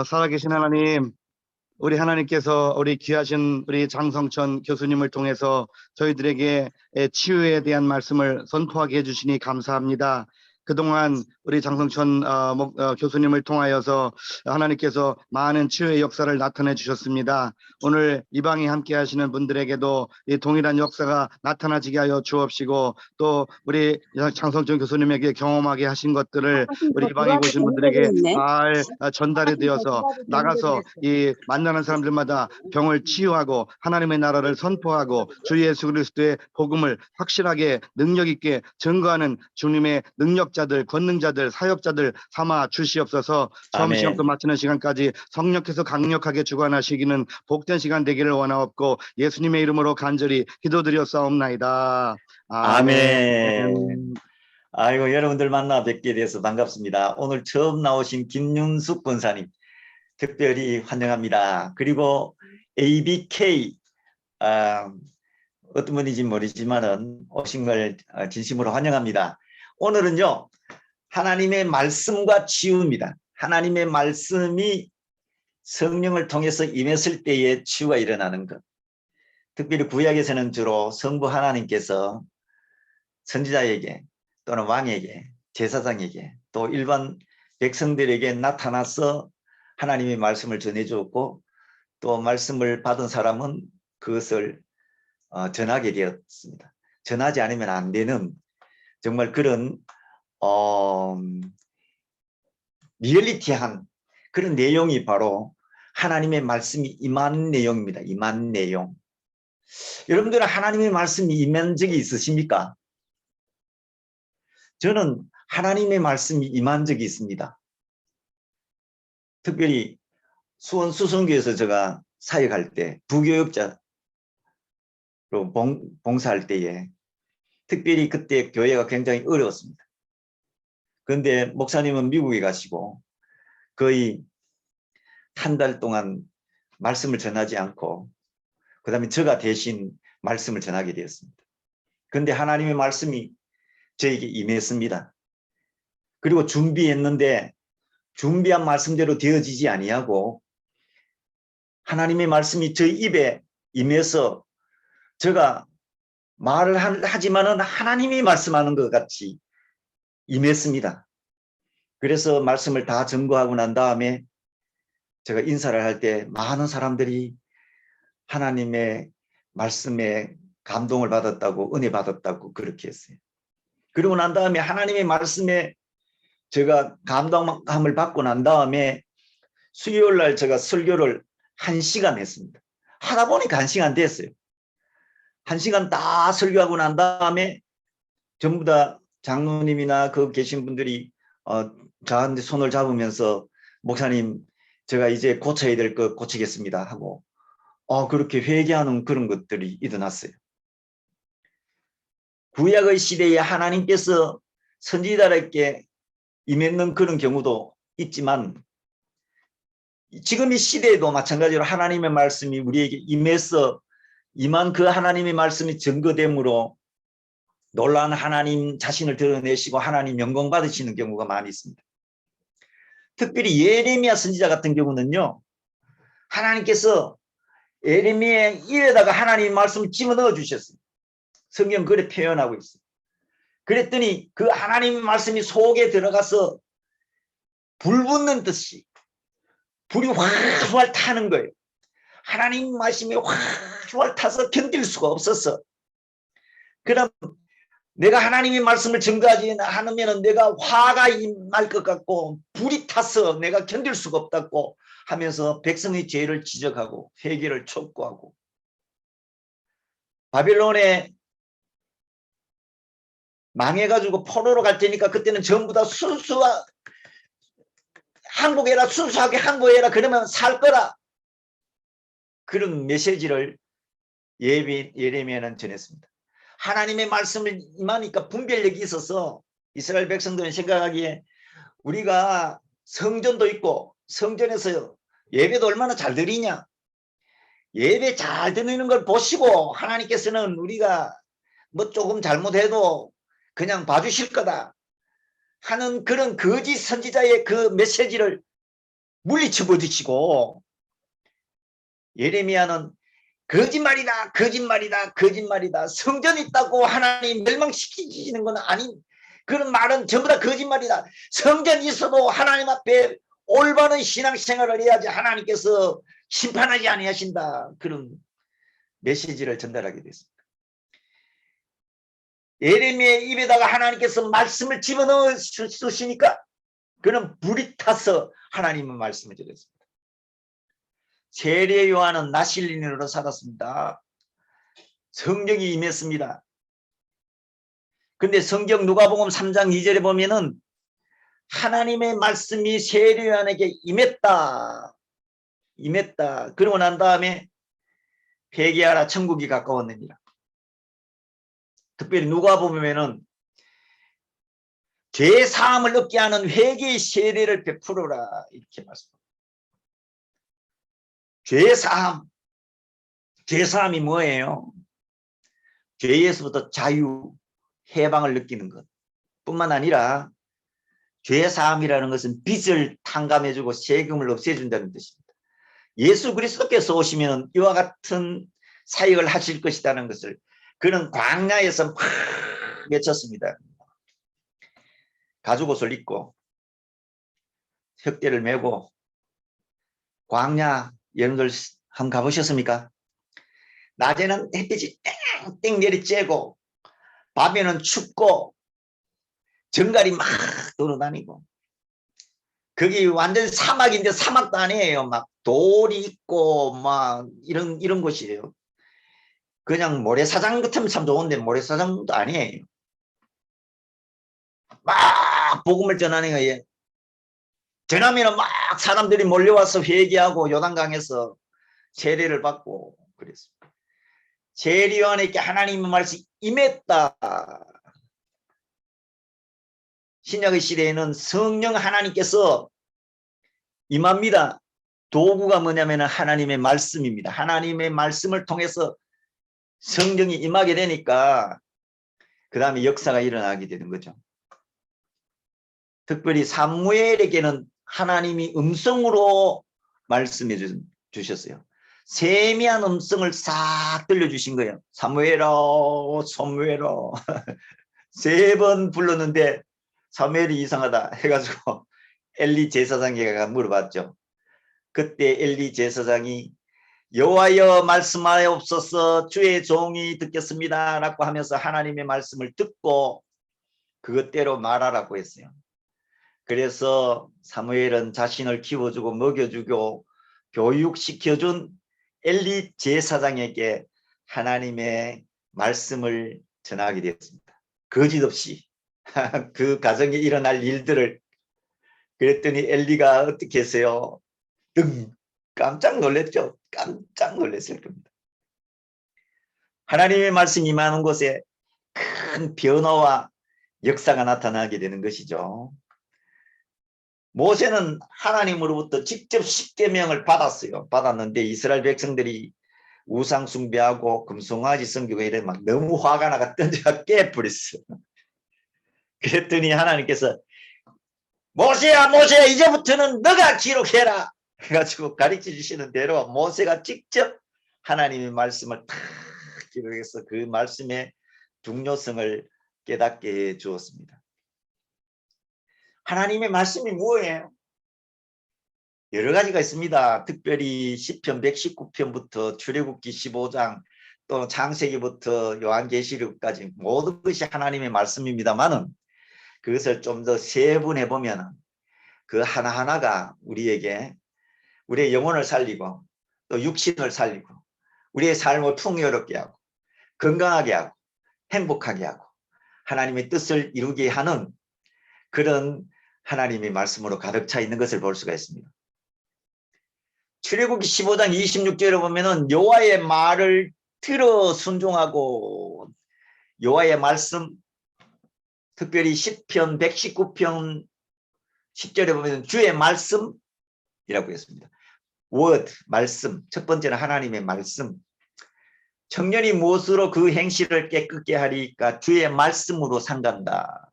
살아계신 하나님, 우리 하나님께서 우리 귀하신 우리 장성천 교수님을 통해서 저희들에게 치유에 대한 말씀을 선포하게 해주시니 감사합니다. 그동안 우리 장성천 교수님을 통하여서 하나님께서 많은 치유의 역사를 나타내 주셨습니다. 오늘 이 방에 함께 하시는 분들에게도 이 동일한 역사가 나타나지게 하여 주옵시고, 또 우리 장성천 교수님에게 경험하게 하신 것들을 우리 이 방에 오신 분들에게 잘 전달이 되어서 나가서 이 만나는 사람들마다 병을 치유하고 하나님의 나라를 선포하고 주 예수 그리스도의 복음을 확실하게 능력 있게 증거하는 주님의 능력자들, 권능자들, 사역자들 삼아 주시옵소서. 점심시간 마치는 시간까지 성령께서 강력하게 주관하시기는 복된 시간 되기를 원하옵고 예수님의 이름으로 간절히 기도드렸사옵나이다. 아멘. 아이고, 여러분들 만나 뵙게 돼서 반갑습니다. 오늘 처음 나오신 김윤숙 권사님 특별히 환영합니다. 그리고 ABK 어떤 분인지 모르지만은 오신 걸 진심으로 환영합니다. 오늘은요, 하나님의 말씀과 치유입니다. 하나님의 말씀이 성령을 통해서 임했을 때에 치유가 일어나는 것. 특별히 구약에서는 주로 성부 하나님께서 선지자에게 또는 왕에게, 제사장에게, 또 일반 백성들에게 나타나서 하나님의 말씀을 전해주었고, 또 말씀을 받은 사람은 그것을 전하게 되었습니다. 전하지 않으면 안 되는 정말 그런 리얼리티한 그런 내용이 바로 하나님의 말씀이 임한 내용입니다. 임한 내용. 여러분들은 하나님의 말씀이 임한 적이 있으십니까? 저는 하나님의 말씀이 임한 적이 있습니다. 특별히 수원 수성교에서 제가 사역할 때, 부교역자로 봉사할 때에 특별히 그때 교회가 굉장히 어려웠습니다. 그런데 목사님은 미국에 가시고 거의 한 달 동안 말씀을 전하지 않고 그 다음에 제가 대신 말씀을 전하게 되었습니다. 그런데 하나님의 말씀이 저에게 임했습니다. 그리고 준비했는데 준비한 말씀대로 되어지지 아니하고 하나님의 말씀이 저 입에 임해서 제가 말을 하지만은 하나님이 말씀하는 것 같이 임했습니다. 그래서 말씀을 다 증거하고 난 다음에 제가 인사를 할 때 많은 사람들이 하나님의 말씀에 감동을 받았다고, 은혜 받았다고 그렇게 했어요. 그리고 난 다음에 하나님의 말씀에 제가 감동함을 받고 난 다음에 수요일 날 제가 설교를 1시간 했습니다. 하다 보니까 1시간 됐어요. 1시간 다 설교하고 난 다음에 전부 다 장로님이나 그 계신 분들이 저한테 손을 잡으면서 목사님, 제가 이제 고쳐야 될 거 고치겠습니다 하고 그렇게 회개하는 그런 것들이 일어났어요. 구약의 시대에 하나님께서 선지자에게 임했는 그런 경우도 있지만 지금 이 시대에도 마찬가지로 하나님의 말씀이 우리에게 임해서 임한 그 하나님의 말씀이 증거됨으로 놀라운 하나님 자신을 드러내시고 하나님 영광 받으시는 경우가 많이 있습니다. 특별히 예레미야 선지자 같은 경우는요, 하나님께서 예레미야의 입에다가 하나님의 말씀을 집어넣어 주셨어요. 성경 그래 표현하고 있어요. 그랬더니 그 하나님의 말씀이 속에 들어가서 불 붙는 듯이 불이 활활 타는 거예요. 하나님 말씀이 활활 타서 견딜 수가 없었어. 그럼 내가 하나님의 말씀을 증거하지 않으면 내가 화가 임할 것 같고 불이 타서 내가 견딜 수가 없다고 하면서 백성의 죄를 지적하고 회개를 촉구하고, 바빌론에 망해가지고 포로로 갈 테니까 그때는 전부 다 순수하 항복해라, 순수하게 항복해라, 그러면 살 거라, 그런 메시지를 예레미야는 전했습니다. 하나님의 말씀을 임하니까 분별력이 있어서 이스라엘 백성들은 생각하기에 우리가 성전도 있고 성전에서 예배도 얼마나 잘 드리냐, 예배 잘 드리는 걸 보시고 하나님께서는 우리가 뭐 조금 잘못해도 그냥 봐주실 거다 하는 그런 거짓 선지자의 그 메시지를 물리쳐 버리시고, 예레미야는 거짓말이다, 거짓말이다, 거짓말이다. 성전이 있다고 하나님 멸망시키시는 건 아닌, 그런 말은 전부 다 거짓말이다. 성전이 있어도 하나님 앞에 올바른 신앙생활을 해야지 하나님께서 심판하지 아니하신다. 그런 메시지를 전달하게 됐습니다. 예레미야의 입에다가 하나님께서 말씀을 집어넣어 주시니까 그는 불이 타서 하나님의 말씀을 전했습니다. 세례 요한은 나실린으로 살았습니다. 성령이 임했습니다. 근데 성경 누가복음 3장 2절에 보면은 하나님의 말씀이 세례 요한에게 임했다. 그러고 난 다음에 회개하라, 천국이 가까웠느니라. 특별히 누가복음에는 죄 사함을 얻게 하는 회개의 세례를 베풀어라 이렇게 말씀합니다. 죄 사함이 뭐예요? 죄에서부터 자유, 해방을 느끼는 것 뿐만 아니라 죄 사함이라는 것은 빚을 탕감해주고 세금을 없애준다는 뜻입니다. 예수 그리스도께서 오시면 이와 같은 사역을 하실 것이라는 것을 그는 광야에서 막 외쳤습니다. 가죽옷을 입고 혁대를 메고 광야, 여러분들 한번 가보셨습니까? 낮에는 햇빛이 땡땡 내리쬐고 밤에는 춥고 정갈이 막 돌아다니고, 거기 완전 사막인데 사막도 아니에요. 막 돌이 있고 막 이런 곳이에요. 그냥 모래사장 같으면 참 좋은데 모래사장도 아니에요. 막 복음을 전하는 거예요. 전하면 막 사람들이 몰려와서 회개하고 요단강에서 세례를 받고 그랬습니다. 세례 요한에게 하나님의 말씀이 임했다. 신약의 시대에는 성령 하나님께서 임합니다. 도구가 뭐냐면 하나님의 말씀입니다. 하나님의 말씀을 통해서 성령이 임하게 되니까 그 다음에 역사가 일어나게 되는 거죠. 특별히 사무엘에게는 하나님이 음성으로 말씀해 주셨어요. 세미한 음성을 싹 들려주신 거예요. 사무엘아, 사무엘아. 3번 불렀는데 사무엘이 이상하다 해가지고 엘리 제사장에게 물어봤죠. 그때 엘리 제사장이 여호와여 말씀하옵소서, 주의 종이 듣겠습니다 라고 하면서 하나님의 말씀을 듣고 그것대로 말하라고 했어요. 그래서 사무엘은 자신을 키워주고 먹여주고 교육시켜준 엘리 제사장에게 하나님의 말씀을 전하게 되었습니다. 거짓없이 그 가정에 일어날 일들을. 그랬더니 엘리가 어떻게 했어요? 깜짝 놀랐죠. 깜짝 놀랐을 겁니다. 하나님의 말씀이 임하는 곳에 큰 변화와 역사가 나타나게 되는 것이죠. 모세는 하나님으로부터 직접 십계명을 받았는데 이스라엘 백성들이 우상 숭배하고 금송아지 섬기고 이래 막 너무 화가 나가 던져가 깨버렸어. 그랬더니 하나님께서 모세야 이제부터는 너가 기록해라 해가지고 가르쳐 주시는 대로 모세가 직접 하나님의 말씀을 탁 기록해서 그 말씀의 중요성을 깨닫게 해 주었습니다. 하나님의 말씀이 뭐예요? 여러 가지가 있습니다. 특별히 시편 119편부터 출애굽기 15장 또 창세기부터 요한계시록까지 모든 것이 하나님의 말씀입니다만은 그것을 좀 더 세분해 보면 그 하나하나가 우리에게 우리의 영혼을 살리고 또 육신을 살리고 우리의 삶을 풍요롭게 하고 건강하게 하고 행복하게 하고 하나님의 뜻을 이루게 하는 그런 하나님의 말씀으로 가득 차 있는 것을 볼 수가 있습니다. 출애굽기 15장 26절에 보면은 여호와의 말을 들어 순종하고 여호와의 말씀, 특별히 시편 119편 10절에 보면 주의 말씀이라고 했습니다. word, 말씀. 첫 번째는 하나님의 말씀. 청년이 무엇으로 그 행실을 깨끗게 하리까? 주의 말씀으로 상간다.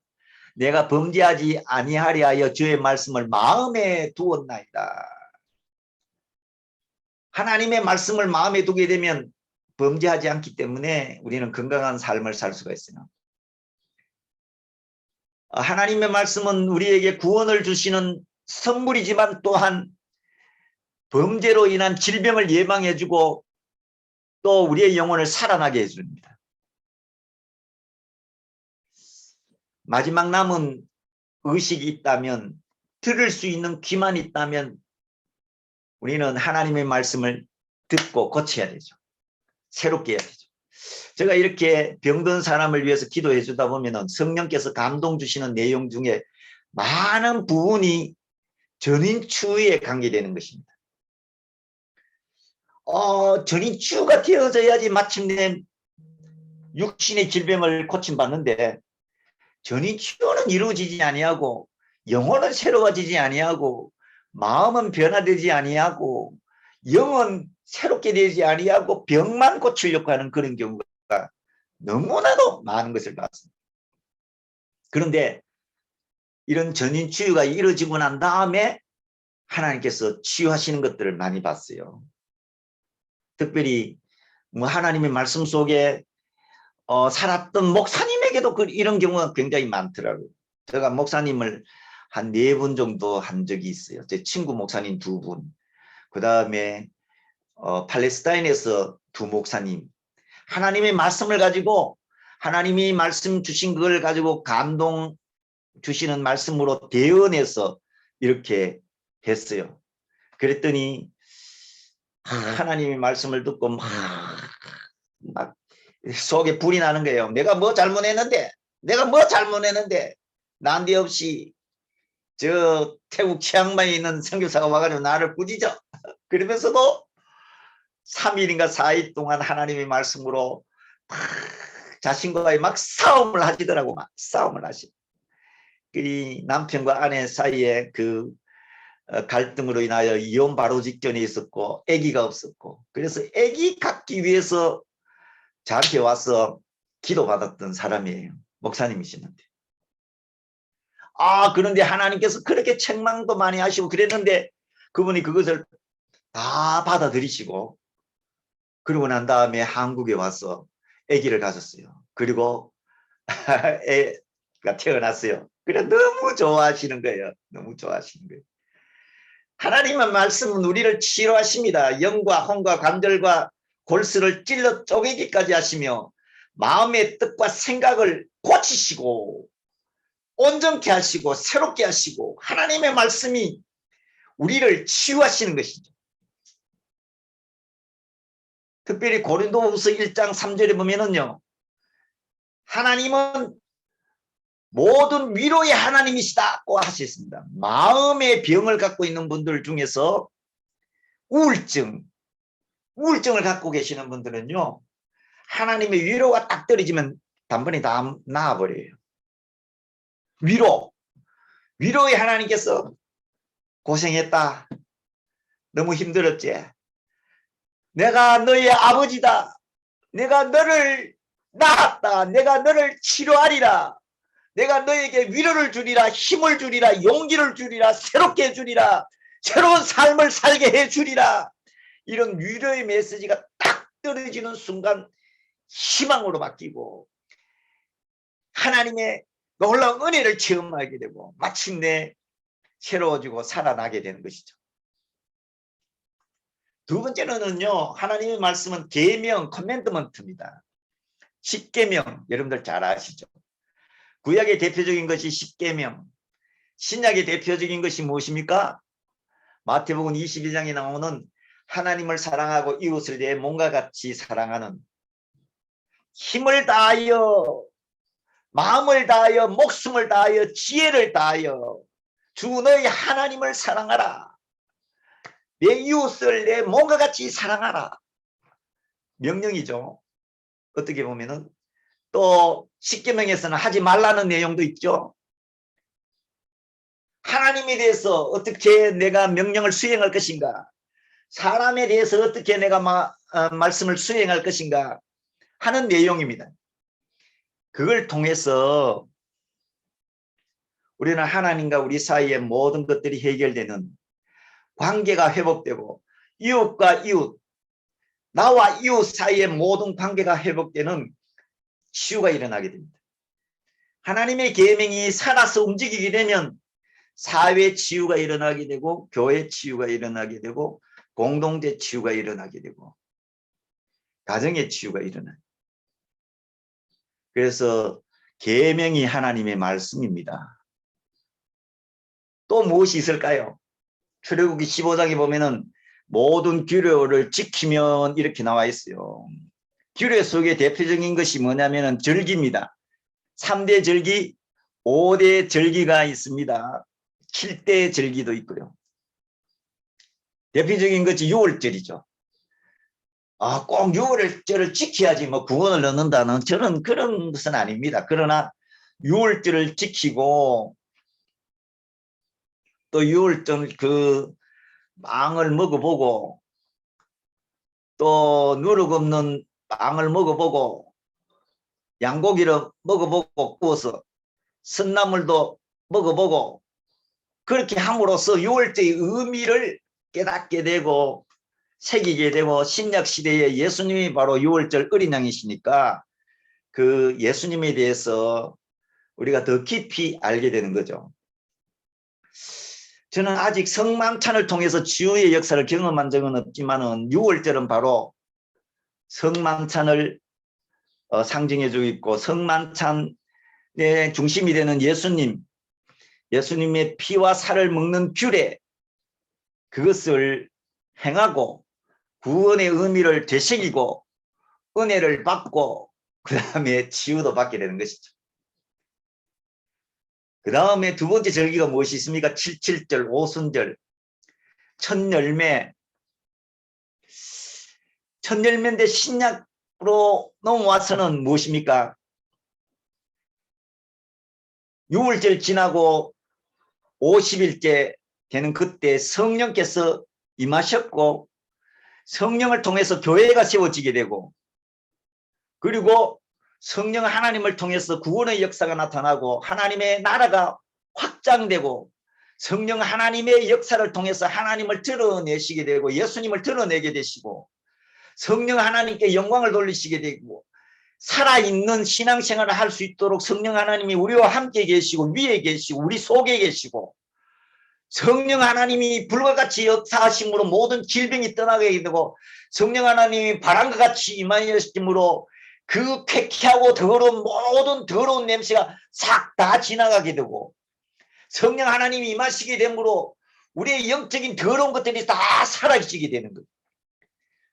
내가 범죄하지 아니하리 하여 주의 말씀을 마음에 두었나이다. 하나님의 말씀을 마음에 두게 되면 범죄하지 않기 때문에 우리는 건강한 삶을 살 수가 있어요. 하나님의 말씀은 우리에게 구원을 주시는 선물이지만 또한 범죄로 인한 질병을 예방해주고 또 우리의 영혼을 살아나게 해줍니다. 마지막 남은 의식이 있다면, 들을 수 있는 귀만 있다면 우리는 하나님의 말씀을 듣고 고쳐야 되죠. 새롭게 해야 되죠. 제가 이렇게 병든 사람을 위해서 기도해 주다 보면 성령께서 감동 주시는 내용 중에 많은 부분이 전인치유에 관계되는 것입니다. 전인치유가 되어져야지 마침내 육신의 질병을 고침받는데, 전인치유는 이루어지지 아니하고 영혼은 새로워지지 아니하고 마음은 변화되지 아니하고 영은 새롭게 되지 아니하고 병만 고치려고 하는 그런 경우가 너무나도 많은 것을 봤습니다. 그런데 이런 전인치유가 이루어지고 난 다음에 하나님께서 치유하시는 것들을 많이 봤어요. 특별히 하나님의 말씀 속에 살았던 목사님에게도 이런 경우가 굉장히 많더라고요. 제가 목사님을 한 4분 정도 한 적이 있어요. 제 친구 목사님 2분, 그 다음에 팔레스타인에서 2 목사님, 하나님의 말씀을 가지고, 하나님이 말씀 주신 그걸 가지고 감동 주시는 말씀으로 대언해서 이렇게 했어요. 그랬더니 하나님의 말씀을 듣고 막 속에 불이 나는 거예요. 내가 뭐 잘못했는데, 난데없이 저 태국 치앙마이에 있는 선교사가 와가지고 나를 꾸짖어. 그러면서도 3일인가 4일 동안 하나님의 말씀으로 자신과의 막 싸움을 하시더라고. 막 싸움을 하시. 이 남편과 아내 사이에 그 갈등으로 인하여 이혼 바로 직전에 있었고 아기가 없었고, 그래서 아기 갖기 위해서 저한테 와서 기도받았던 사람이에요. 목사님이시는데. 그런데 하나님께서 그렇게 책망도 많이 하시고 그랬는데 그분이 그것을 다 받아들이시고, 그러고 난 다음에 한국에 와서 아기를 가졌어요. 그리고 애가 태어났어요. 그래 너무 좋아하시는 거예요. 너무 좋아하시는 거예요. 하나님의 말씀은 우리를 치료하십니다. 영과 혼과 관절과 골수를 찔러 쪼개기까지 하시며 마음의 뜻과 생각을 고치시고 온전케 하시고 새롭게 하시고, 하나님의 말씀이 우리를 치유하시는 것이죠. 특별히 고린도후서 1장 3절에 보면은요, 하나님은 모든 위로의 하나님이시다고 하셨습니다. 마음의 병을 갖고 있는 분들 중에서 우울증을 갖고 계시는 분들은요, 하나님의 위로가 딱 떨어지면 단번에 다 나아버려요. 위로의 하나님께서 고생했다, 너무 힘들었지, 내가 너의 아버지다, 내가 너를 낳았다, 내가 너를 치료하리라, 내가 너에게 위로를 주리라, 힘을 주리라, 용기를 주리라, 새롭게 해주리라, 새로운 삶을 살게 해주리라. 이런 위로의 메시지가 딱 떨어지는 순간 희망으로 바뀌고 하나님의 놀라운 은혜를 체험하게 되고 마침내 새로워지고 살아나게 되는 것이죠. 두 번째는요, 하나님의 말씀은 계명, 커맨드먼트입니다. 십계명, 여러분들 잘 아시죠? 구약의 대표적인 것이 십계명, 신약의 대표적인 것이 무엇입니까? 마태복음 22장에 나오는 하나님을 사랑하고 이웃을 내 몸과 같이 사랑하는, 힘을 다하여, 마음을 다하여, 목숨을 다하여, 지혜를 다하여 주 너의 하나님을 사랑하라. 내 이웃을 내 몸과 같이 사랑하라. 명령이죠. 어떻게 보면은 또 십계명에서는 하지 말라는 내용도 있죠. 하나님에 대해서 어떻게 내가 명령을 수행할 것인가, 사람에 대해서 어떻게 내가 말씀을 수행할 것인가 하는 내용입니다. 그걸 통해서 우리는 하나님과 우리 사이의 모든 것들이 해결되는, 관계가 회복되고 이웃과 이웃, 나와 이웃 사이의 모든 관계가 회복되는 치유가 일어나게 됩니다. 하나님의 계명이 살아서 움직이게 되면 사회 치유가 일어나게 되고 교회 치유가 일어나게 되고 공동체 치유가 일어나게 되고 가정의 치유가 일어나요. 그래서 계명이 하나님의 말씀입니다. 또 무엇이 있을까요? 출애굽기 15장에 보면은 모든 규례를 지키면 이렇게 나와 있어요. 규례 속에 대표적인 것이 뭐냐면은 절기입니다. 3대 절기, 5대 절기가 있습니다. 7대 절기도 있고요. 대표적인 것이 6월절이죠. 꼭 6월절을 지켜야지 뭐 구원을 얻는다는 그런 것은 아닙니다. 그러나 6월절을 지키고 또 6월절 그 빵을 먹어보고 또 누룩 없는 빵을 먹어보고 양고기를 먹어보고 구워서 선나물도 먹어보고 그렇게 함으로써 6월절의 의미를 깨닫게 되고 새기게 되고 신약시대에 예수님이 바로 6월절 어린 양이시니까 그 예수님에 대해서 우리가 더 깊이 알게 되는 거죠. 저는 아직 성만찬을 통해서 치유의 역사를 경험한 적은 없지만은 6월절은 바로 성만찬을 상징해주고 있고 성만찬의 중심이 되는 예수님의 피와 살을 먹는 규례 그것을 행하고 구원의 의미를 되새기고 은혜를 받고 그 다음에 치유도 받게 되는 것이죠. 그 다음에 두 번째 절기가 무엇이 있습니까? 77절, 오순절, 첫열매. 첫열매인데 신약으로 넘어와서는 무엇입니까? 6월절 지나고 50일째 되는 그때 성령께서 임하셨고 성령을 통해서 교회가 세워지게 되고 그리고 성령 하나님을 통해서 구원의 역사가 나타나고 하나님의 나라가 확장되고 성령 하나님의 역사를 통해서 하나님을 드러내시게 되고 예수님을 드러내게 되시고 성령 하나님께 영광을 돌리시게 되고 살아있는 신앙생활을 할 수 있도록 성령 하나님이 우리와 함께 계시고 위에 계시고 우리 속에 계시고 성령 하나님이 불과 같이 역사하심으로 모든 질병이 떠나게 되고 성령 하나님이 바람과 같이 임하심으로 그 쾌쾌하고 더러운 모든 더러운 냄새가 싹 다 지나가게 되고 성령 하나님이 임하시게 되므로 우리의 영적인 더러운 것들이 다 사라지게 되는 거예요.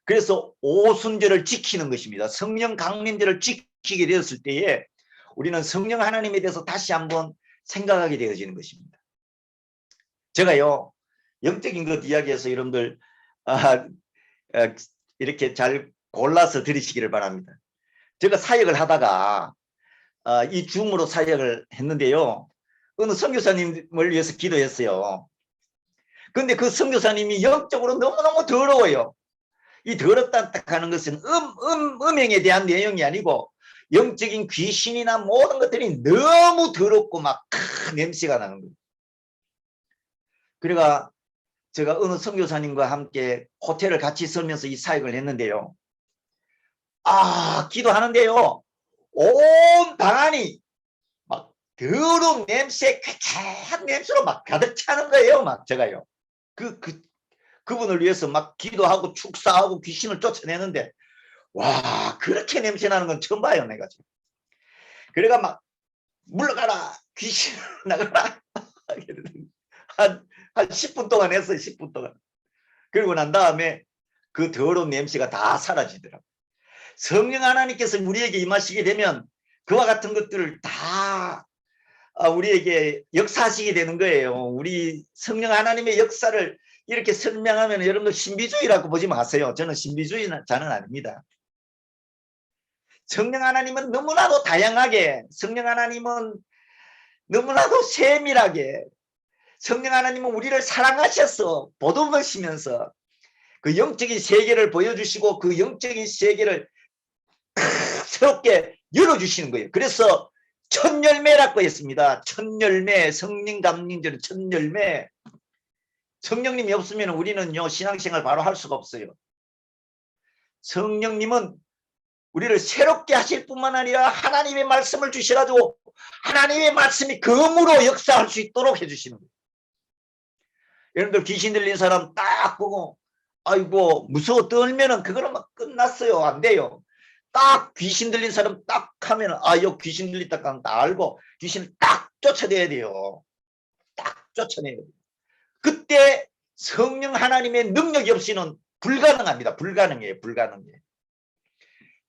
그래서 오순절을 지키는 것입니다. 성령 강림절을 지키게 되었을 때에 우리는 성령 하나님에 대해서 다시 한번 생각하게 되어지는 것입니다. 제가요 영적인 것 이야기해서 여러분들 이렇게 잘 골라서 들으시기를 바랍니다. 제가 사역을 하다가 이 줌으로 사역을 했는데요. 어느 선교사님을 위해서 기도했어요. 그런데 그 선교사님이 영적으로 너무너무 더러워요. 이 더럽다 하는 것은 음행에 대한 내용이 아니고 영적인 귀신이나 모든 것들이 너무 더럽고 막 냄새가 나는 거예요. 그래가 제가 어느 선교사님과 함께 호텔을 같이 살면서 이 사역을 했는데요. 기도하는데요. 온 방안이 막 더러운 냄새, 쾌쾌한 냄새로 막 가득 차는 거예요. 막 제가요. 그분을 위해서 막 기도하고 축사하고 귀신을 쫓아내는데 와 그렇게 냄새 나는 건 처음 봐요. 내가 지금. 그래가 막 물러가라 귀신 나가라 한 10분 동안 했어요. 10분 동안. 그리고 난 다음에 그 더러운 냄새가 다 사라지더라고요. 성령 하나님께서 우리에게 임하시게 되면 그와 같은 것들을 다 우리에게 역사하시게 되는 거예요. 우리 성령 하나님의 역사를 이렇게 설명하면 여러분들 신비주의라고 보지 마세요. 저는 신비주의자는 아닙니다. 성령 하나님은 너무나도 다양하게 성령 하나님은 너무나도 세밀하게 성령 하나님은 우리를 사랑하셔서 보듬으시면서 그 영적인 세계를 보여주시고 그 영적인 세계를 새롭게 열어주시는 거예요. 그래서 첫열매라고 했습니다. 첫열매, 성령 감림절은 첫열매. 성령님이 없으면 우리는요 신앙생활 바로 할 수가 없어요. 성령님은 우리를 새롭게 하실 뿐만 아니라 하나님의 말씀을 주시라도 하나님의 말씀이 검으로 역사할 수 있도록 해주시는 거예요. 여러분들 귀신 들린 사람 딱 보고 아이고 무서워 떨면은 그거는 막 끝났어요. 안 돼요. 딱 귀신 들린 사람 딱 하면은 요 귀신 들렸다 딱 알고 귀신을 딱 쫓아내야 돼요. 딱 쫓아내야 돼요. 그때 성령 하나님의 능력이 없이는 불가능합니다. 불가능해요. 불가능해요.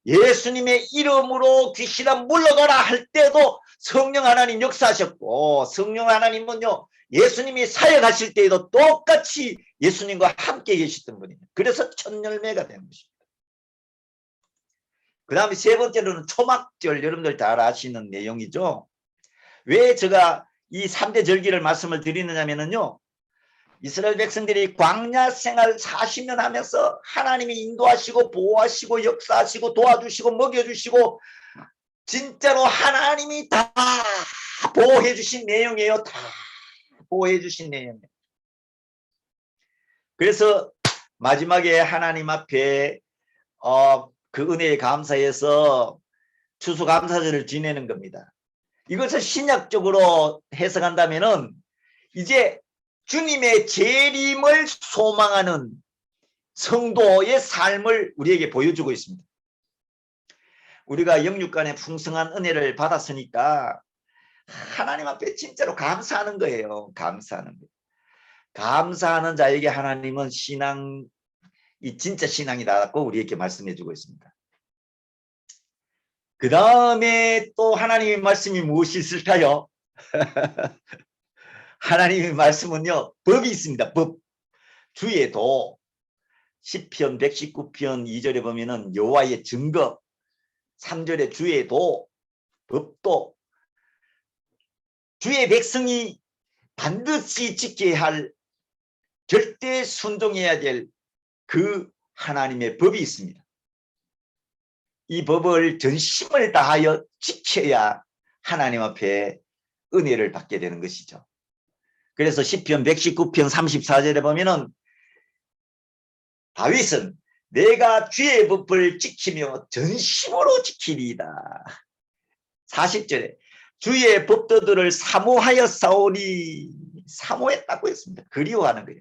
예수님의 이름으로 귀신아 물러가라 할 때도 성령 하나님 역사하셨고 성령 하나님은요 예수님이 사역하실 때에도 똑같이 예수님과 함께 계셨던 분이에요. 그래서 첫 열매가 되는 것입니다. 그 다음에 세 번째로는 초막절, 여러분들 잘 아시는 내용이죠. 왜 제가 이 3대 절기를 말씀을 드리느냐면요 이스라엘 백성들이 광야 생활 40년 하면서 하나님이 인도하시고 보호하시고 역사하시고 도와주시고 먹여주시고 진짜로 하나님이 다 보호해 주신 내용이에요. 다 보호해 주신 내용이에요. 그래서 마지막에 하나님 앞에 그 은혜에 감사해서 추수감사절을 지내는 겁니다. 이것을 신약적으로 해석한다면은 이제 주님의 재림을 소망하는 성도의 삶을 우리에게 보여주고 있습니다. 우리가 영육간의 풍성한 은혜를 받았으니까 하나님 앞에 진짜로 감사하는 거예요. 감사하는 거예요. 감사하는 자에게 하나님은 신앙이 진짜 신앙이라고 우리에게 말씀해 주고 있습니다. 그 다음에 또 하나님의 말씀이 무엇이 있을까요? 하나님의 말씀은요 법이 있습니다. 법. 주의 도. 시편 119편 2절에 보면은 여호와의 증거, 3절에 주의 도, 법도. 주의 백성이 반드시 지켜야 할 절대 순종해야 될 그 하나님의 법이 있습니다. 이 법을 전심을 다하여 지켜야 하나님 앞에 은혜를 받게 되는 것이죠. 그래서 시편 119편 34절에 보면은 다윗은 내가 주의 법을 지키며 전심으로 지키리이다. 40절에 주의 법도들을 사모하여 싸우니 사모했다고 했습니다. 그리워하는 거예요.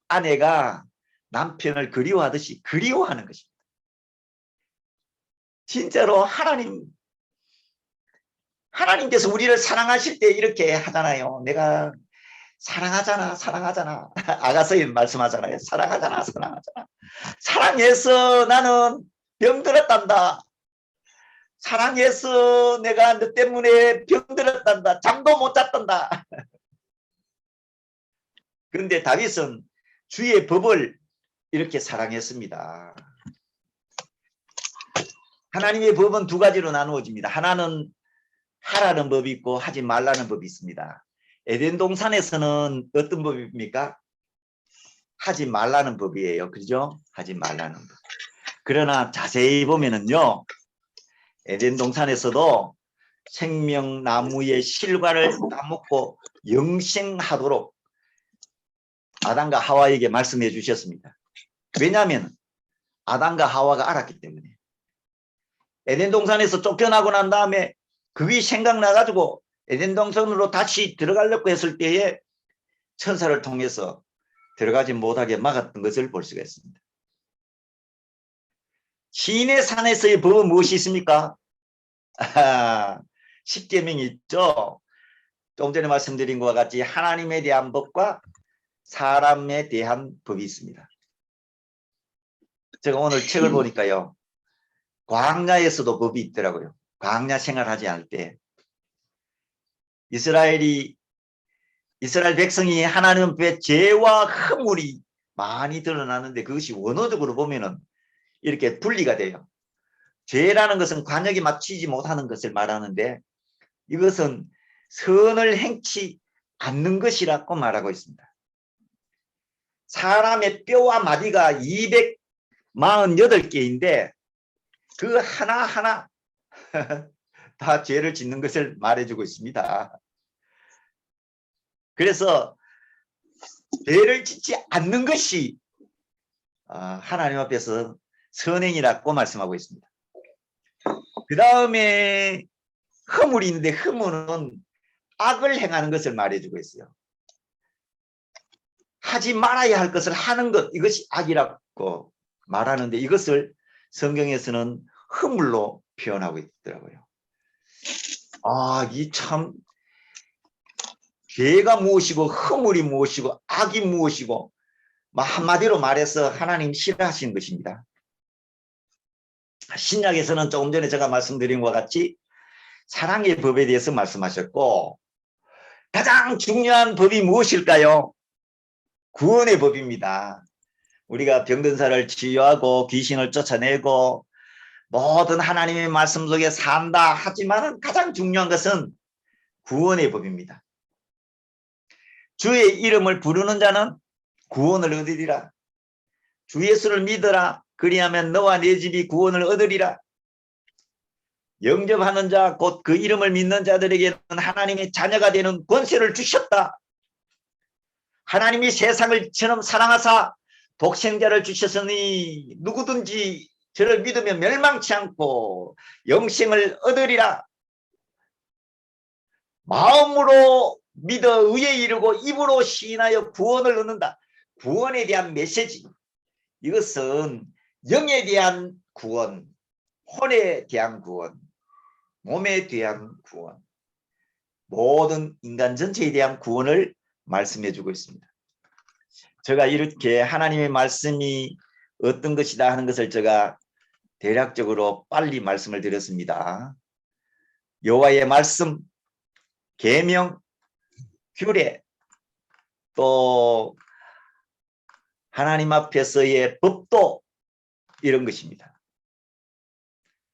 아내가 남편을 그리워하듯이 그리워하는 것입니다. 진짜로 하나님께서 우리를 사랑하실 때 이렇게 하잖아요. 내가 사랑하잖아, 사랑하잖아. 아가서인 말씀하잖아요. 사랑하잖아, 사랑하잖아. 사랑해서 나는 병들었단다. 사랑해서 내가 너 때문에 병들었단다. 잠도 못 잤단다. 그런데 다윗은 주의 법을 이렇게 사랑했습니다. 하나님의 법은 두 가지로 나누어집니다. 하나는 하라는 법이 있고 하지 말라는 법이 있습니다. 에덴 동산에서는 어떤 법입니까? 하지 말라는 법이에요. 그죠? 하지 말라는 법. 그러나 자세히 보면은요. 에덴 동산에서도 생명나무의 실과를 따먹고 영생하도록 아담과 하와에게 말씀해 주셨습니다. 왜냐하면 아담과 하와가 알았기 때문에. 에덴 동산에서 쫓겨나고 난 다음에 그게 생각나가지고 에덴 동산으로 다시 들어가려고 했을 때에 천사를 통해서 들어가지 못하게 막았던 것을 볼 수가 있습니다. 시인의 산에서의 법은 무엇이 있습니까? 십계명이 있죠. 좀 전에 말씀드린 것과 같이 하나님에 대한 법과 사람에 대한 법이 있습니다. 제가 오늘 책을 보니까요. 광야에서도 법이 있더라고요. 광야 생활하지 않을 때 이스라엘 백성이 하나님 앞에 죄와 허물이 많이 드러나는데 그것이 원어적으로 보면은 이렇게 분리가 돼요. 죄라는 것은 관역이 맞추지 못하는 것을 말하는데 이것은 선을 행치 않는 것이라고 말하고 있습니다. 사람의 뼈와 마디가 248개인데 그 하나하나 다 죄를 짓는 것을 말해주고 있습니다. 그래서 죄를 짓지 않는 것이 하나님 앞에서 선행이라고 말씀하고 있습니다. 그 다음에 허물이 있는데 허물은 악을 행하는 것을 말해주고 있어요. 하지 말아야 할 것을 하는 것, 이것이 악이라고 말하는데 이것을 성경에서는 허물로 표현하고 있더라고요. 이 참 죄가 무엇이고 허물이 무엇이고 악이 무엇이고 한마디로 말해서 하나님 싫어하시는 것입니다. 신약에서는 조금 전에 제가 말씀드린 것과 같이 사랑의 법에 대해서 말씀하셨고 가장 중요한 법이 무엇일까요? 구원의 법입니다. 우리가 병든 사를 치유하고 귀신을 쫓아내고 모든 하나님의 말씀 속에 산다 하지만 가장 중요한 것은 구원의 법입니다. 주의 이름을 부르는 자는 구원을 얻으리라. 주 예수를 믿어라. 그리하면 너와 네 집이 구원을 얻으리라. 영접하는 자 곧 그 이름을 믿는 자들에게는 하나님의 자녀가 되는 권세를 주셨다. 하나님이 세상을 이처럼 사랑하사 독생자를 주셨으니 누구든지 저를 믿으면 멸망치 않고 영생을 얻으리라. 마음으로 믿어 의에 이르고 입으로 시인하여 구원을 얻는다. 구원에 대한 메시지. 이것은 영에 대한 구원, 혼에 대한 구원, 몸에 대한 구원, 모든 인간 전체에 대한 구원을 말씀해 주고 있습니다. 제가 이렇게 하나님의 말씀이 어떤 것이다 하는 것을 제가 대략적으로 빨리 말씀을 드렸습니다. 여호와의 말씀, 계명, 규례, 또 하나님 앞에서의 법도 이런 것입니다.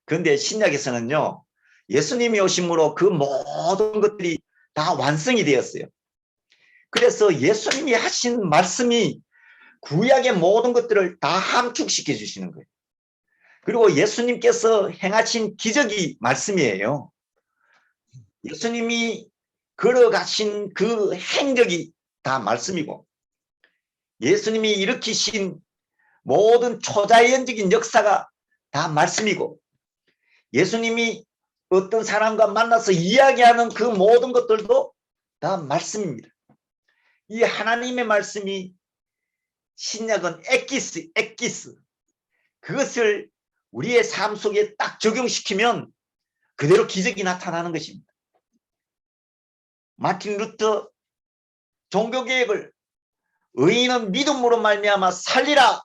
그런데 신약에서는요, 예수님이 오심으로 그 모든 것들이 다 완성이 되었어요. 그래서 예수님이 하신 말씀이 구약의 모든 것들을 다 함축시켜 주시는 거예요. 그리고 예수님께서 행하신 기적이 말씀이에요. 예수님이 걸어가신 그 행적이 다 말씀이고 예수님이 일으키신 모든 초자연적인 역사가 다 말씀이고 예수님이 어떤 사람과 만나서 이야기하는 그 모든 것들도 다 말씀입니다. 이 하나님의 말씀이 신약은 엑기스 그것을 우리의 삶 속에 딱 적용시키면 그대로 기적이 나타나는 것입니다. 마틴 루터 종교개혁을 의인은 믿음으로 말미암아 살리라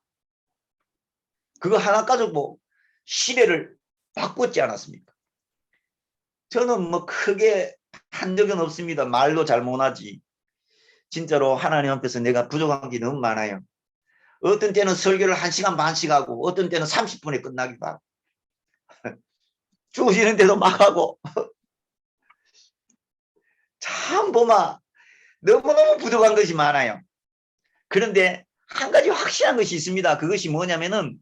그거 하나 가지고 시대를 바꿨지 않았습니까? 저는 뭐 크게 한 적은 없습니다. 말도 잘 못하지. 진짜로 하나님 앞에서 내가 부족한 게 너무 많아요. 어떤 때는 설교를 1시간 반씩 하고 어떤 때는 30분에 끝나기도 하고 주시는데도 막 하고 참 보마 너무너무 부족한 것이 많아요. 그런데 한 가지 확실한 것이 있습니다. 그것이 뭐냐면은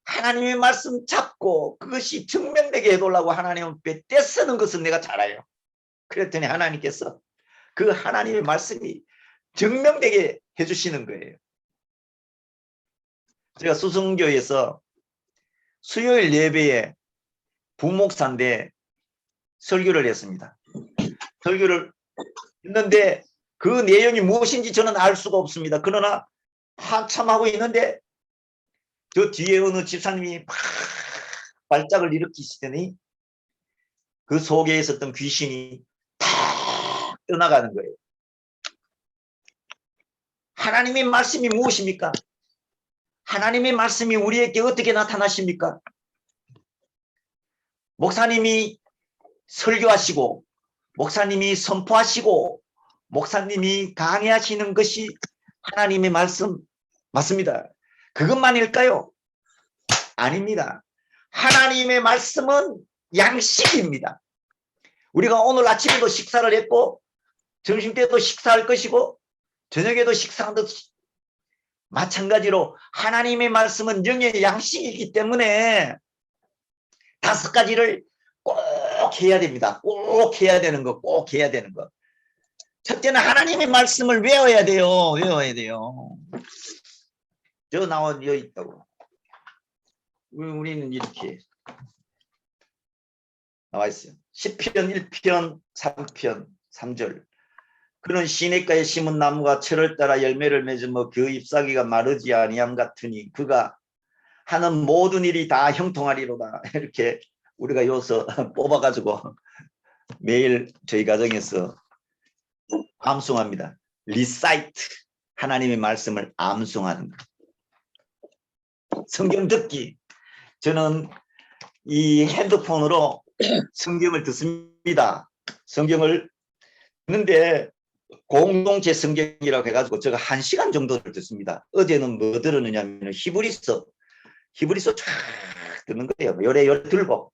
하나님의 말씀 잡고 그것이 증명되게 해달라고 하나님 앞에 떼쓰는 것은 내가 잘 알아요. 그랬더니 하나님께서 그 하나님의 말씀이 증명되게 해주시는 거예요. 제가 수성교에서 수요일 예배에 부목사인데 설교를 했습니다. 설교를 했는데 그 내용이 무엇인지 저는 알 수가 없습니다. 그러나 한참 하고 있는데 저 뒤에 어느 집사님이 막 발작을 일으키시더니 그 속에 있었던 귀신이 탁 떠나가는 거예요. 하나님의 말씀이 무엇입니까? 하나님의 말씀이 우리에게 어떻게 나타나십니까? 목사님이 설교하시고 목사님이 선포하시고 목사님이 강의하시는 것이 하나님의 말씀 맞습니다. 그것만일까요? 아닙니다. 하나님의 말씀은 양식입니다. 우리가 오늘 아침에도 식사를 했고 점심 때도 식사할 것이고 저녁에도 식사한 듯이 마찬가지로 하나님의 말씀은 영의 양식이기 때문에 5가지를 꼭 해야 됩니다. 꼭 해야 되는 거, 꼭 해야 되는 거. 첫째는 하나님의 말씀을 외워야 돼요. 외워야 돼요. 저 나와 여기 있다고. 우리는 이렇게 나와 있어요. 시편 1편 3편 3절. 그는 시냇가에 심은 나무가 철을 따라 열매를 맺으며 그 잎사귀가 마르지 아니함 같으니 그가 하는 모든 일이 다 형통하리로다. 이렇게 우리가 여기서 뽑아가지고 매일 저희 가정에서 암송합니다. 리사이트, 하나님의 말씀을 암송하는 것. 성경 듣기. 저는 이 핸드폰으로 성경을 듣습니다. 성경을 듣는데 공동체 성경이라고 해가지고 제가 1시간 정도를 듣습니다. 어제는 뭐 들었느냐면 히브리서 쫙 듣는 거예요. 요래 들고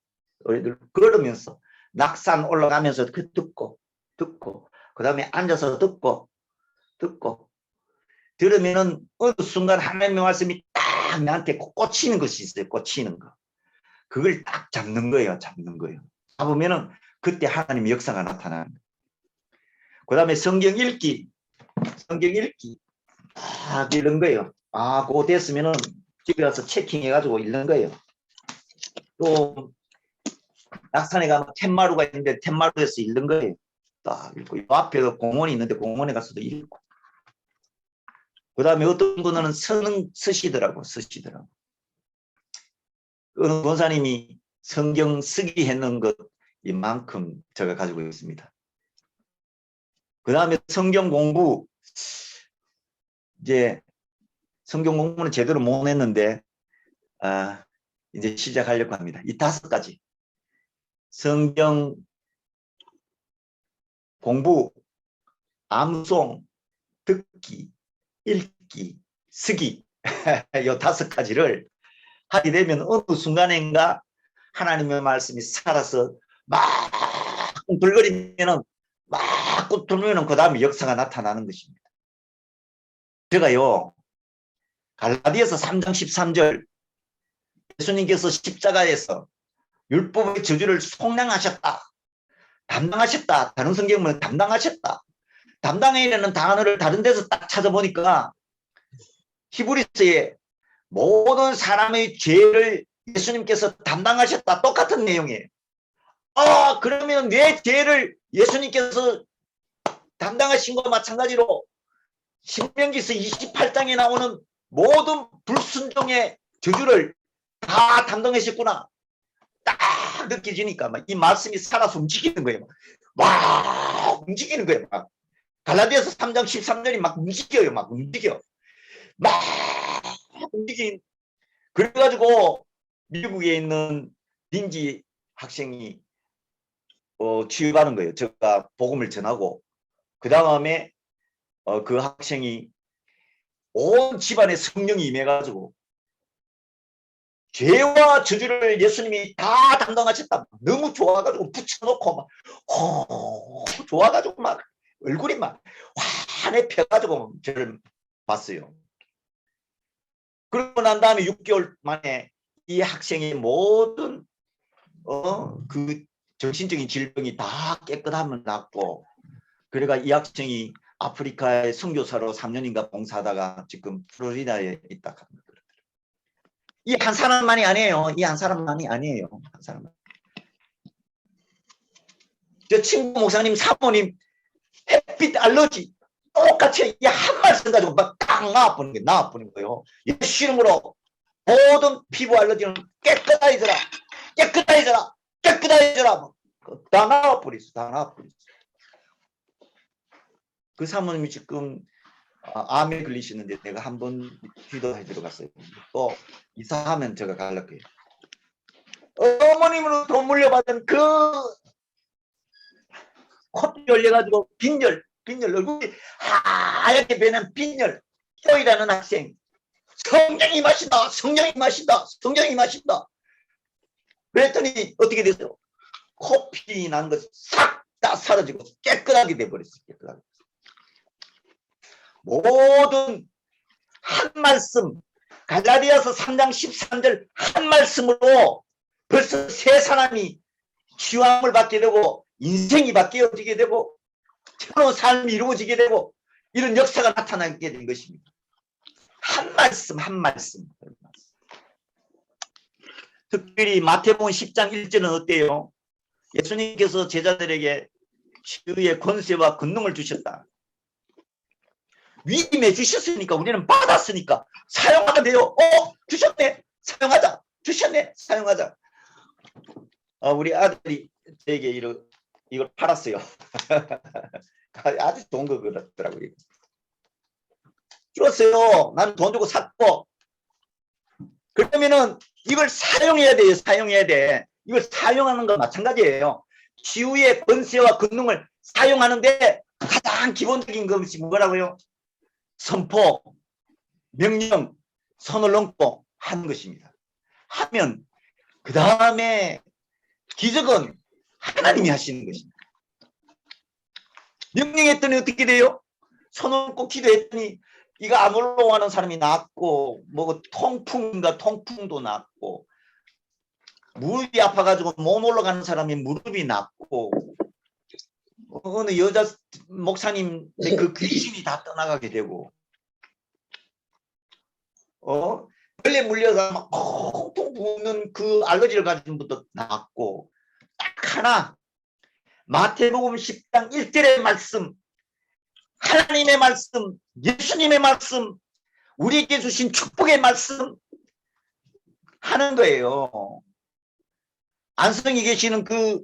걸으면서 낙산 올라가면서 그 듣고 그 다음에 앉아서 듣고 들으면은 어느 순간 하나님의 말씀이 딱 나한테 꽂히는 것이 있어요. 꽂히는 거. 그걸 딱 잡는 거예요. 잡으면은 그때 하나님의 역사가 나타나는 거예요. 그 다음에 성경 읽기 딱 읽는 거예요. 그거 됐으면은 집에 가서 체킹해가지고 읽는 거예요. 또 낙산에 가면 텐마루가 있는데 텐마루에서 읽는 거예요. 딱 읽고 이 앞에도 공원이 있는데 공원에 가서도 읽고. 그 다음에 어떤 분은 쓰시더라고. 어느 권사님이 성경 쓰기 했는 것 이만큼 제가 가지고 있습니다. 그 다음에 성경 공부. 이제 성경 공부는 제대로 못 했는데 이제 시작하려고 합니다. 이 5가지. 성경 공부, 암송, 듣기, 읽기, 쓰기 이 5가지를 하게 되면 어느 순간인가 하나님의 말씀이 살아서 막 꿈틀거리면은 그 다음에 역사가 나타나는 것입니다. 제가요 갈라디아서 3장 13절 예수님께서 십자가에서 율법의 저주를 속량하셨다. 담당하셨다. 다른 성경은 담당하셨다. 담당이라는 단어를 다른 데서 딱 찾아보니까 히브리서에 모든 사람의 죄를 예수님께서 담당하셨다. 똑같은 내용이에요. 그러면 내 죄를 예수님께서 담당하신 것과 마찬가지로 신명기서 28장에 나오는 모든 불순종의 저주를 다 담당하셨구나. 딱 느껴지니까 이 말씀이 살아서 움직이는 거예요. 움직이는 거예요. 갈라디아서 3장 13절이 막 움직여요. 막 움직인. 그래가지고 미국에 있는 린지 학생이 취업하는 거예요. 제가 복음을 전하고 그 다음에 그 학생이 온 집안에 성령이 임해가지고 죄와 저주를 예수님이 다 담당하셨다. 너무 좋아가지고 붙여놓고 막 좋아가지고 막 얼굴이 막 환해 펴가지고 저를 봤어요. 그러고 난 다음에 6개월 만에 이 학생의 모든 그 정신적인 질병이 다 깨끗하면 낫고, 그래가 이 학생이 아프리카의 선교사로 3년인가 봉사하다가 지금 플로리다에 있다 합니다. 이 한 사람만이 아니에요. 저 친구 목사님, 사모님 햇빛 알러지 똑같이 이 한 말씀 가지고 막 딱 나와버리는 거예요. 예수 이름으로 모든 피부 알러지는 깨끗해져라. 다 나와버렸어. 그 사모님이 지금 암에 걸리시는데 내가 한번 기도해 주러 갔어요. 또 이사하면 제가 갈 거예요. 어머님으로 돈 물려받은 그 콧이 열려가지고 빈혈 얼굴이 하얗게 변한 빈혈 쪼이라는 학생. 성령이 마신다. 그랬더니 어떻게 됐어요? 코피 난 것 싹 다 사라지고 깨끗하게 돼버렸어요. 모든 한 말씀, 갈라디아서 3장 13절 한 말씀으로 벌써 세 사람이 치유함을 받게 되고 인생이 바뀌어지게 되고 새로운 삶이 이루어지게 되고 이런 역사가 나타나게 된 것입니다. 한 말씀 한 말씀. 특별히 마태복음 10장 1절은 어때요? 예수님께서 제자들에게 치유의 권세와 권능을 주셨다. 위임해 주셨으니까 우리는 받았으니까 사용하면 돼요. 주셨네. 사용하자. 주셨네. 사용하자. 우리 아들이 저에게 이걸 팔았어요. 아주 좋은 거 그렇더라고요. 줄었어요. 나는 돈 주고 샀고. 그러면은 이걸 사용해야 돼요. 사용해야 돼. 이걸 사용하는 건 마찬가지예요. 치유의 권세와 권능을 사용하는데 가장 기본적인 것이 뭐라고요? 선포, 명령, 선을 넘고 하는 것입니다. 하면 그 다음에 기적은 하나님이 하시는 것입니다. 명령했더니 어떻게 돼요? 손을 넘고 기도했더니 이거 안 올라오는 사람이 낫고 뭐 통풍인가 통풍도 낫고 무릎이 아파가지고 못 올라가는 사람이 무릎이 낫고 어느 여자 목사님 그 귀신이 다 떠나가게 되고 벌레 물려서 막 콩콩 부는 그 알러지를 가진 분도 낫고 딱 하나 마태복음 10장 1절의 말씀 하나님의 말씀 예수님의 말씀 우리에게 주신 축복의 말씀 하는 거예요. 안성에 계시는 그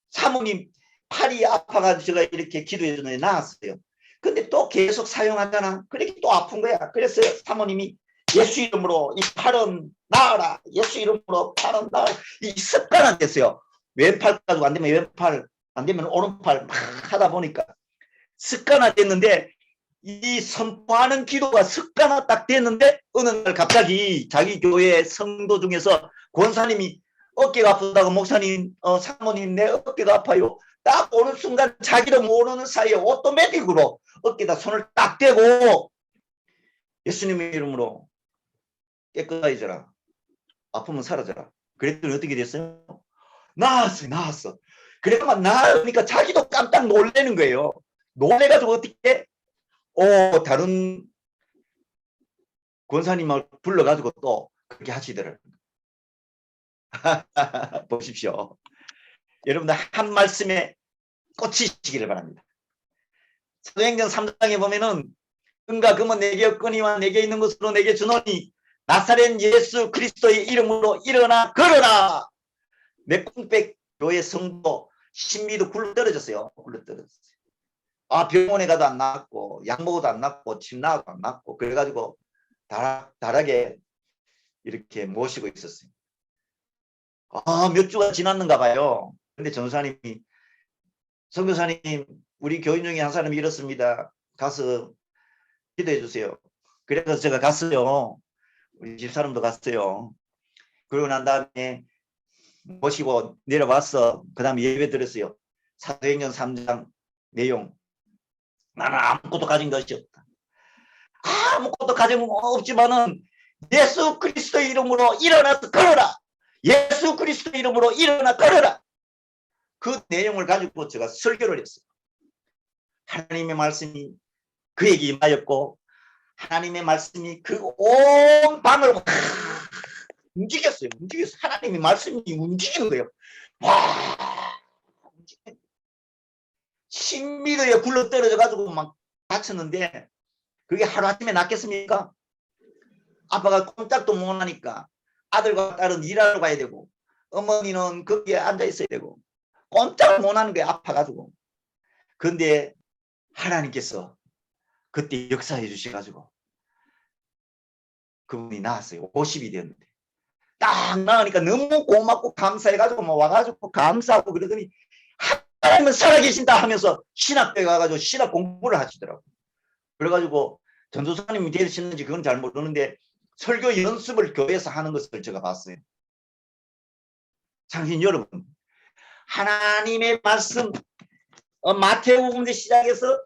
사모님 팔이 아파가지고 제가 이렇게 기도해줬는데 나았어요. 근데 또 계속 사용하잖아. 그렇게 또 아픈 거야. 그래서 사모님이 예수 이름으로 이 팔은 나아라. 예수 이름으로 팔은 나아라. 이 습관은 됐어요. 왼팔 가지고 안 되면 왼팔, 안 되면 오른팔 막 하다 보니까 습관화 됐는데 이 선포하는 기도가 습관화 딱 됐는데 어느 날 갑자기 자기 교회 성도 중에서 권사님이 어깨가 아프다고 목사님, 사모님 내 어깨가 아파요. 딱 오는 순간 자기도 모르는 사이에 오토매틱으로 어깨에다 손을 딱 대고 예수님의 이름으로 깨끗해져라. 아프면 사라져라. 그랬더니 어떻게 됐어요? 나았어. 그래만 나으니까 자기도 깜짝 놀라는 거예요. 놀래가지고 어떻게 다른 권사님을 불러가지고 또 그렇게 하시더라고요. 보십시오. 여러분들 한 말씀에 꽂히시기를 바랍니다. 사도행전 3장에 보면은 은과 금은 내게 없거니와 내게 있는 것으로 내게 주노니 나사렛 예수 그리스도의 이름으로 일어나 걸어라. 맥공백 교회 성도 신비도 굴러 떨어졌어요. 병원에 가도 안 낫고 약 먹어도 안 낫고 침 나와도 안 낫고 그래가지고 다락에 이렇게 모시고 있었어요. 몇 주가 지났는가 봐요. 근데 전사님이 선교사님 우리 교인 중에 한 사람이 이렇습니다. 가서 기도해 주세요. 그래서 제가 갔어요. 우리 집사람도 갔어요. 그러고 난 다음에 모시고 내려와서 그 다음에 예배 드렸어요. 사도행전 3장 내용. 나는 아무것도 가진 것이 없다. 아무것도 가진 것 없지만은 예수 그리스도의 이름으로 일어나서 걸어라. 예수 그리스도의 이름으로 일어나 걸어라. 그 내용을 가지고 제가 설교를 했어요. 하나님의 말씀이 그에게 임하였고 하나님의 말씀이 그 온 방을 움직였어요. 하나님의 말씀이 움직이는 거예요. 신비도에 굴러 떨어져 가지고 막 다쳤는데 그게 하루아침에 낫겠습니까? 아빠가 꼼짝도 못 하니까 아들과 딸은 일하러 가야 되고 어머니는 거기에 앉아 있어야 되고 꼼짝을 못 하는 거예요. 아파가지고. 근데 하나님께서 그때 역사해 주셔가지고 그분이 나았어요. 50이 되었는데 딱 나으니까 너무 고맙고 감사해가지고 뭐 와가지고 감사하고 그러더니 하나님은 살아계신다 하면서 신학교에 가가지고 신학 공부를 하시더라고요. 그래가지고 전도사님이 되시는지 그건 잘 모르는데 설교 연습을 교회에서 하는 것을 제가 봤어요. 장신 여러분, 하나님의 말씀 마태복음부터 시작해서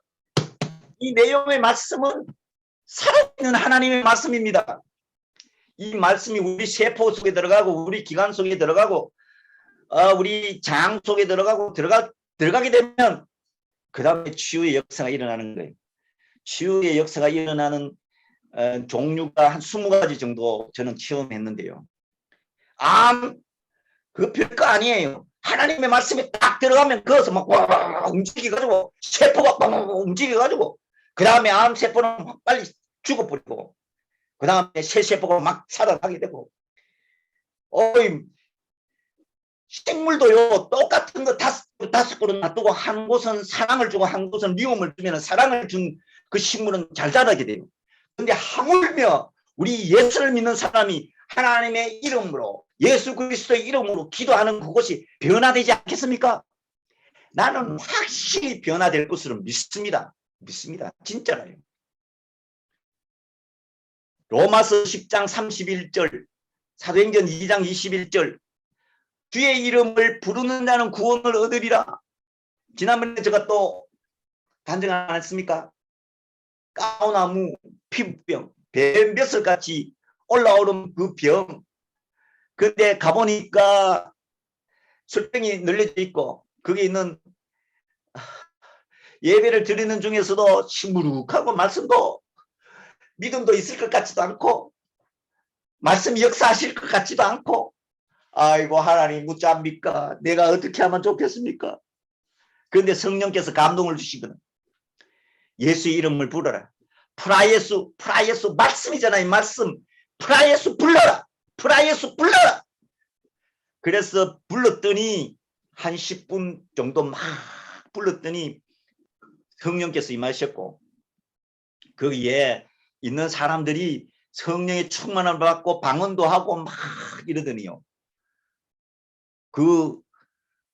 이 내용의 말씀은 살아있는 하나님의 말씀입니다. 이 말씀이 우리 세포 속에 들어가고 우리 기관 속에 들어가고 우리 장 속에 들어가고 들어가게 되면 그 다음에 치유의 역사가 일어나는 거예요. 치유의 역사가 일어나는 종류가 한 20가지 정도 저는 체험했는데요. 그 별거 아니에요. 하나님의 말씀이 딱 들어가면 거기서 막 움직여가지고 세포가 움직여가지고 그 다음에 암세포는 빨리 죽어버리고 그 다음에 새 세포가 막 살아나게 되고 생물도요 똑같은 거 다섯 그릇 놔두고 한 곳은 사랑을 주고 한 곳은 미움을 주면 사랑을 준 그 식물은 잘 자라게 돼요. 근데 하물며 우리 예수를 믿는 사람이 하나님의 이름으로 예수 그리스도의 이름으로 기도하는 그것이 변화되지 않겠습니까? 나는 확실히 변화될 것으로 믿습니다. 진짜로요. 로마서 10장 31절 사도행전 2장 21절 주의 이름을 부르는 자는 구원을 얻으리라. 지난번에 제가 또 간증 안 했습니까? 까우나무, 피부병, 뱀벼슬같이 올라오는 그 병. 근데 가보니까 술병이 늘려져 있고 거기 있는 예배를 드리는 중에서도 시무룩하고 말씀도 믿음도 있을 것 같지도 않고 말씀이 역사하실 것 같지도 않고 아이고 하나님 묻자합니까? 내가 어떻게 하면 좋겠습니까? 그런데 성령께서 감동을 주시거든. 예수의 이름을 부르라. 프라예수 말씀이잖아요. 말씀. 프라예수 불러라. 그래서 불렀더니 한 10분 정도 막 불렀더니 성령께서 임하셨고 거기에 있는 사람들이 성령의 충만을 받고 방언도 하고 막 이러더니요. 그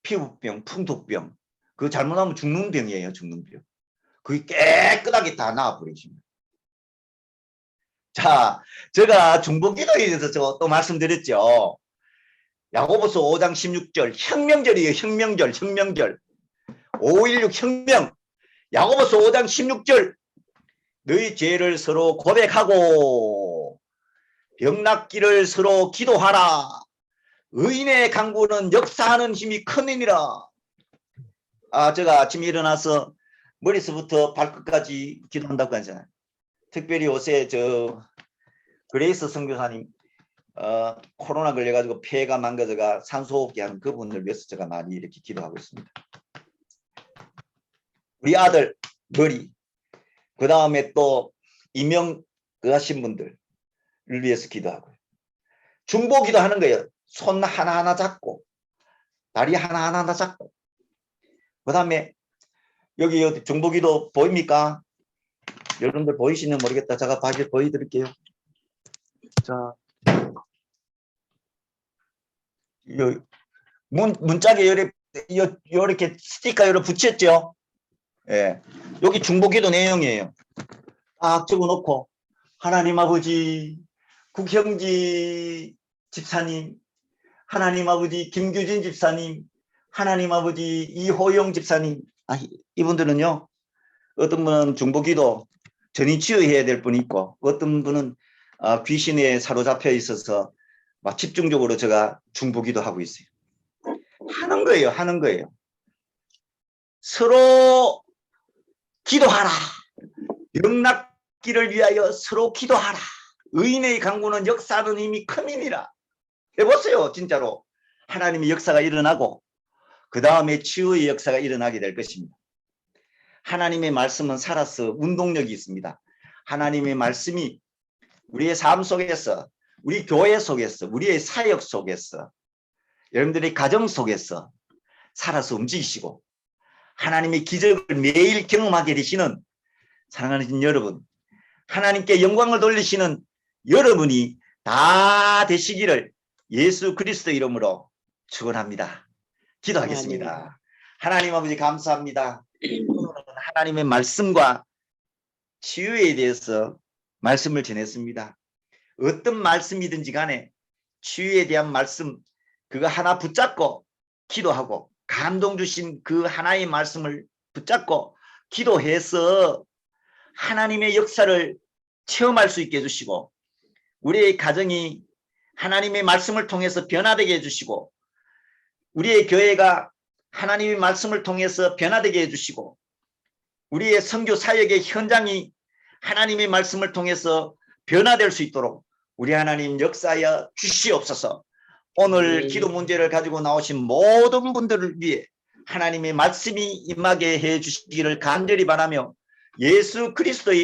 피부병, 풍토병 그거 잘못하면 죽는 병이에요. 죽는 병. 그게 깨끗하게 다 나와버리십니다. 자, 제가 중보기도에 대해서 또 말씀드렸죠. 야고보서 5장 16절 혁명절이에요. 혁명절 5.16 혁명. 야고보서 5장 16절 너희 죄를 서로 고백하고 병낫기를 서로 기도하라. 의인의 강구는 역사하는 힘이 크니라. 제가 아침에 일어나서 머리서부터 발끝까지 기도한다고 하잖아요. 특별히 요새 그레이스 선교사님 코로나 걸려가지고 폐가 망가져가 산소호흡기 하는 그분을 위해서 제가 많이 이렇게 기도하고 있습니다. 우리 아들 머리 그 다음에 또 이명 하신 분들을 위해서 기도하고요. 중보 기도하는 거예요. 손 하나하나 잡고 다리 하나하나 잡고 그 다음에 여기 중보 기도 보입니까? 여러분들 보이시는 모르겠다. 제가 보여드릴게요. 자, 문짝에 이렇게 스티커 붙였죠? 예. 여기 중보기도 내용이에요. 딱 적어놓고 하나님 아버지 국형지 집사님, 하나님 아버지 김규진 집사님, 하나님 아버지 이호영 집사님. 이분들은요. 어떤 분은 중보기도 전이 치유해야 될 분이 있고 어떤 분은 귀신에 사로잡혀 있어서 막 집중적으로 제가 중보기도 하고 있어요. 하는 거예요. 서로 기도하라. 병낫기를 위하여 서로 기도하라. 의인의 강구는 역사하는 힘이 크니라. 해보세요. 진짜로. 하나님의 역사가 일어나고 그 다음에 치유의 역사가 일어나게 될 것입니다. 하나님의 말씀은 살아서 운동력이 있습니다. 하나님의 말씀이 우리의 삶 속에서 우리 교회 속에서 우리의 사역 속에서 여러분들의 가정 속에서 살아서 움직이시고 하나님의 기적을 매일 경험하게 되시는 사랑하는 여러분, 하나님께 영광을 돌리시는 여러분이 다 되시기를 예수 그리스도 이름으로 축원합니다. 기도하겠습니다. 하나님 아버지 감사합니다. 하나님의 말씀과 치유에 대해서 말씀을 전했습니다. 어떤 말씀이든지 간에 치유에 대한 말씀 그거 하나 붙잡고 기도하고 감동 주신 그 하나의 말씀을 붙잡고 기도해서 하나님의 역사를 체험할 수 있게 해주시고 우리의 가정이 하나님의 말씀을 통해서 변화되게 해주시고 우리의 교회가 하나님의 말씀을 통해서 변화되게 해주시고 우리의 선교 사역의 현장이 하나님의 말씀을 통해서 변화될 수 있도록 우리 하나님 역사하여 주시옵소서. 오늘 기도 문제를 가지고 나오신 모든 분들을 위해 하나님의 말씀이 임하게 해 주시기를 간절히 바라며 예수 그리스도의